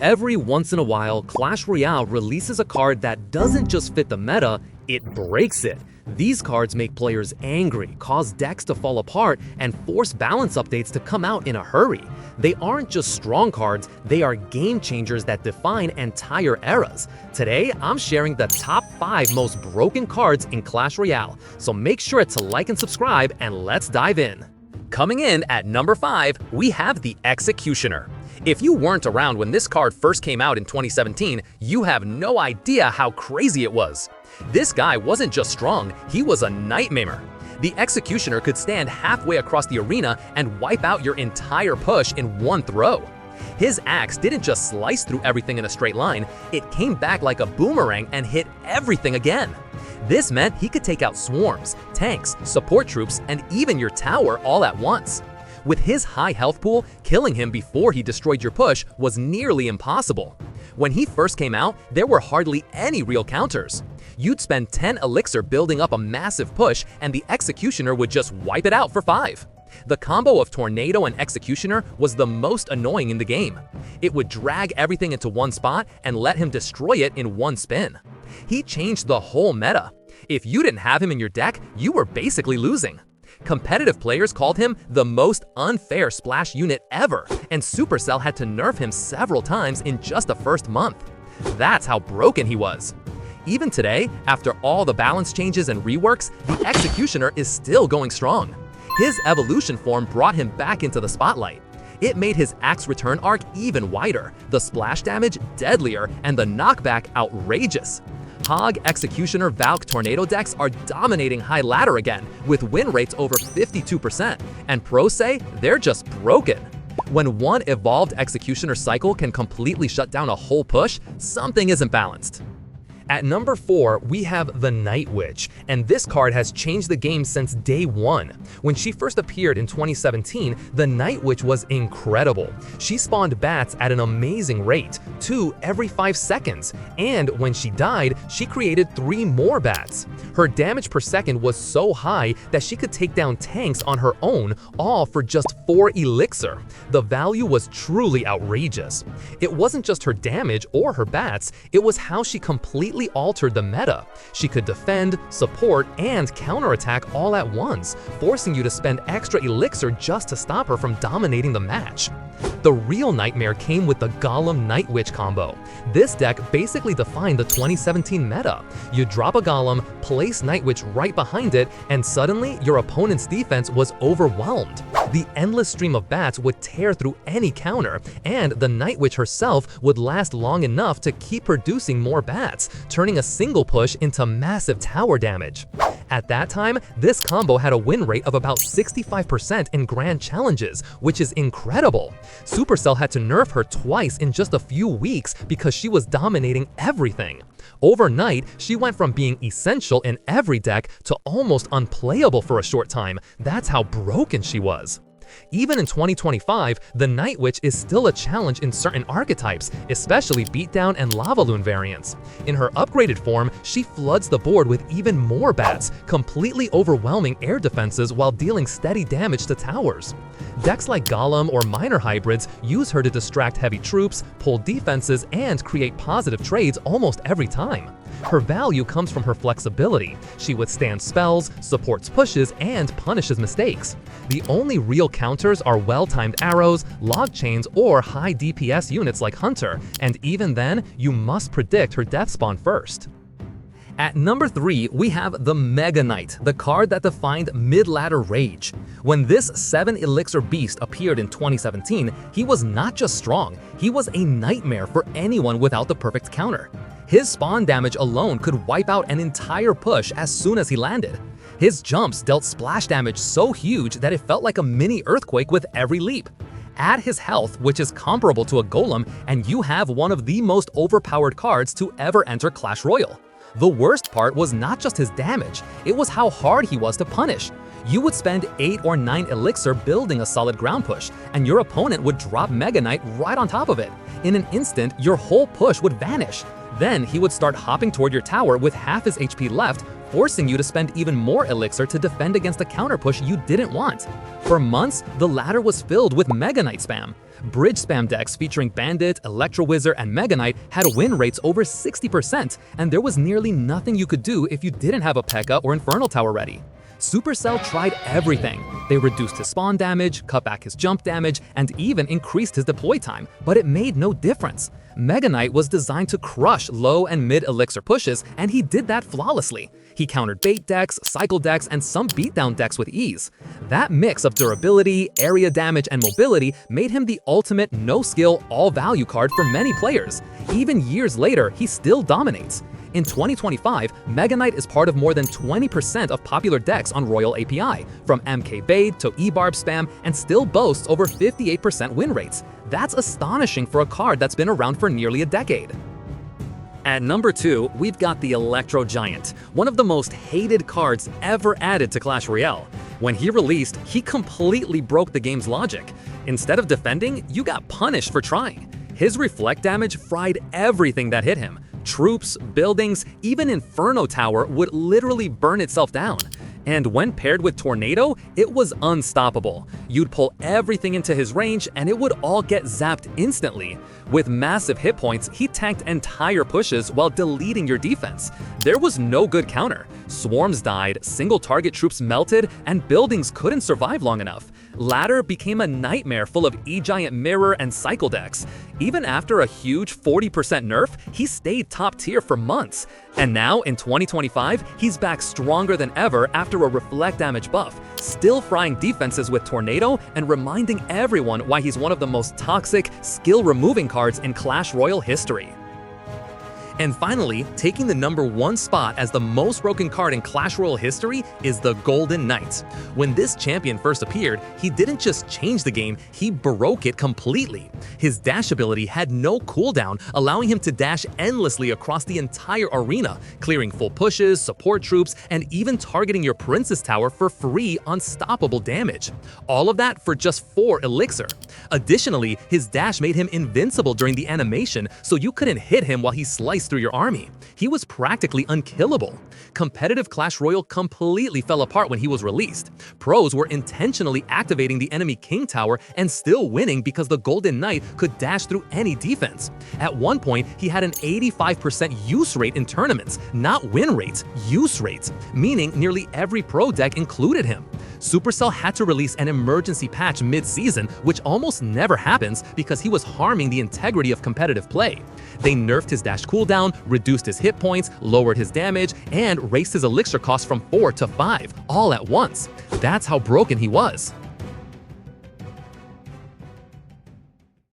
Every once in a while, Clash Royale releases a card that doesn't just fit the meta, it breaks it. These cards make players angry, cause decks to fall apart, and force balance updates to come out in a hurry. They aren't just strong cards, they are game changers that define entire eras. Today, I'm sharing the top 5 most broken cards in Clash Royale, so make sure to like and subscribe, and let's dive in. Coming in at number 5, we have the Executioner. If you weren't around when this card first came out in 2017, you have no idea how crazy it was. This guy wasn't just strong, he was a nightmare. The Executioner could stand halfway across the arena and wipe out your entire push in one throw. His axe didn't just slice through everything in a straight line, it came back like a boomerang and hit everything again. This meant he could take out swarms, tanks, support troops, and even your tower all at once. With his high health pool, killing him before he destroyed your push was nearly impossible. When he first came out, there were hardly any real counters. You'd spend 10 elixir building up a massive push, and the Executioner would just wipe it out for 5. The combo of Tornado and Executioner was the most annoying in the game. It would drag everything into one spot and let him destroy it in one spin. He changed the whole meta. If you didn't have him in your deck, you were basically losing. Competitive players called him the most unfair splash unit ever, and Supercell had to nerf him several times in just the first month. That's how broken he was. Even today, after all the balance changes and reworks, the Executioner is still going strong. His evolution form brought him back into the spotlight. It made his axe return arc even wider, the splash damage deadlier, and the knockback outrageous. Hog, Executioner, Valk, Tornado decks are dominating high ladder again, with win rates over 52%, and pros say they're just broken. When one evolved Executioner cycle can completely shut down a whole push, something isn't balanced. At number 4, we have the Night Witch, and this card has changed the game since day one. When she first appeared in 2017, the Night Witch was incredible. She spawned bats at an amazing rate, 2 every 5 seconds, and when she died, she created 3 more bats. Her damage per second was so high that she could take down tanks on her own, all for just 4 elixir. The value was truly outrageous. It wasn't just her damage or her bats, it was how she completely altered the meta. She could defend, support, and counterattack all at once, forcing you to spend extra elixir just to stop her from dominating the match. The real nightmare came with the Golem Night Witch combo. This deck basically defined the 2017 meta. You drop a Golem, place Night Witch right behind it, and suddenly your opponent's defense was overwhelmed. The endless stream of bats would tear through any counter, and the Night Witch herself would last long enough to keep producing more bats, turning a single push into massive tower damage. At that time, this combo had a win rate of about 65% in grand challenges, which is incredible. Supercell had to nerf her twice in just a few weeks because she was dominating everything. Overnight, she went from being essential in every deck to almost unplayable for a short time. That's how broken she was. Even in 2025, the Night Witch is still a challenge in certain archetypes, especially Beatdown and Lava Loon variants. In her upgraded form, she floods the board with even more bats, completely overwhelming air defenses while dealing steady damage to towers. Decks like Golem or Miner hybrids use her to distract heavy troops, pull defenses, and create positive trades almost every time. Her value comes from her flexibility. She withstands spells, supports pushes, and punishes mistakes. The only real counters are well-timed arrows, log chains, or high DPS units like Hunter, and even then, you must predict her death spawn first. At number 3, we have the Mega Knight, the card that defined mid-ladder rage. When this 7 elixir beast appeared in 2017, he was not just strong, he was a nightmare for anyone without the perfect counter. His spawn damage alone could wipe out an entire push as soon as he landed. His jumps dealt splash damage so huge that it felt like a mini earthquake with every leap. Add his health, which is comparable to a golem, and you have one of the most overpowered cards to ever enter Clash Royale. The worst part was not just his damage, it was how hard he was to punish. You would spend 8 or 9 elixir building a solid ground push, and your opponent would drop Mega Knight right on top of it. In an instant, your whole push would vanish. Then he would start hopping toward your tower with half his HP left, forcing you to spend even more elixir to defend against a counter push you didn't want. For months, the ladder was filled with Mega Knight spam. Bridge spam decks featuring Bandit, Electro Wizard, and Mega Knight had win rates over 60%, and there was nearly nothing you could do if you didn't have a P.E.K.K.A. or Infernal Tower ready. Supercell tried everything. They reduced his spawn damage, cut back his jump damage, and even increased his deploy time, but it made no difference. Mega Knight was designed to crush low and mid elixir pushes, and he did that flawlessly. He countered bait decks, cycle decks, and some beatdown decks with ease. That mix of durability, area damage, and mobility made him the ultimate no-skill, all-value card for many players. Even years later, he still dominates. In 2025, Mega Knight is part of more than 20% of popular decks on Royal API, from MK Bait to E-Barb spam, and still boasts over 58% win rates. That's astonishing for a card that's been around for nearly a decade. At number 2, we've got the Electro Giant, one of the most hated cards ever added to Clash Royale. When he released, he completely broke the game's logic. Instead of defending, you got punished for trying. His reflect damage fried everything that hit him. Troops, buildings, even Inferno Tower would literally burn itself down. And when paired with Tornado, it was unstoppable. You'd pull everything into his range and it would all get zapped instantly. With massive hit points, he tanked entire pushes while deleting your defense. There was no good counter. Swarms died, single target troops melted, and buildings couldn't survive long enough. Ladder became a nightmare full of E-Giant Mirror and Cycle decks. Even after a huge 40% nerf, he stayed top tier for months. And now, in 2025, he's back stronger than ever after a reflect damage buff, still frying defenses with Tornado and reminding everyone why he's one of the most toxic, skill-removing cards in Clash Royale history. And finally, taking the number 1 spot as the most broken card in Clash Royale history is the Golden Knight. When this champion first appeared, he didn't just change the game, he broke it completely. His dash ability had no cooldown, allowing him to dash endlessly across the entire arena, clearing full pushes, support troops, and even targeting your Princess Tower for free, unstoppable damage. All of that for just 4 elixir. Additionally, his dash made him invincible during the animation, so you couldn't hit him while he sliced through your army. He was practically unkillable. Competitive Clash Royale completely fell apart when he was released. Pros were intentionally activating the enemy King Tower and still winning because the Golden Knight could dash through any defense. At one point, he had an 85% use rate in tournaments, not win rates, use rates, meaning nearly every pro deck included him. Supercell had to release an emergency patch mid-season, which almost never happens because he was harming the integrity of competitive play. They nerfed his dash cooldown, reduced his hit points, lowered his damage, and raised his elixir cost from 4 to 5, all at once. That's how broken he was.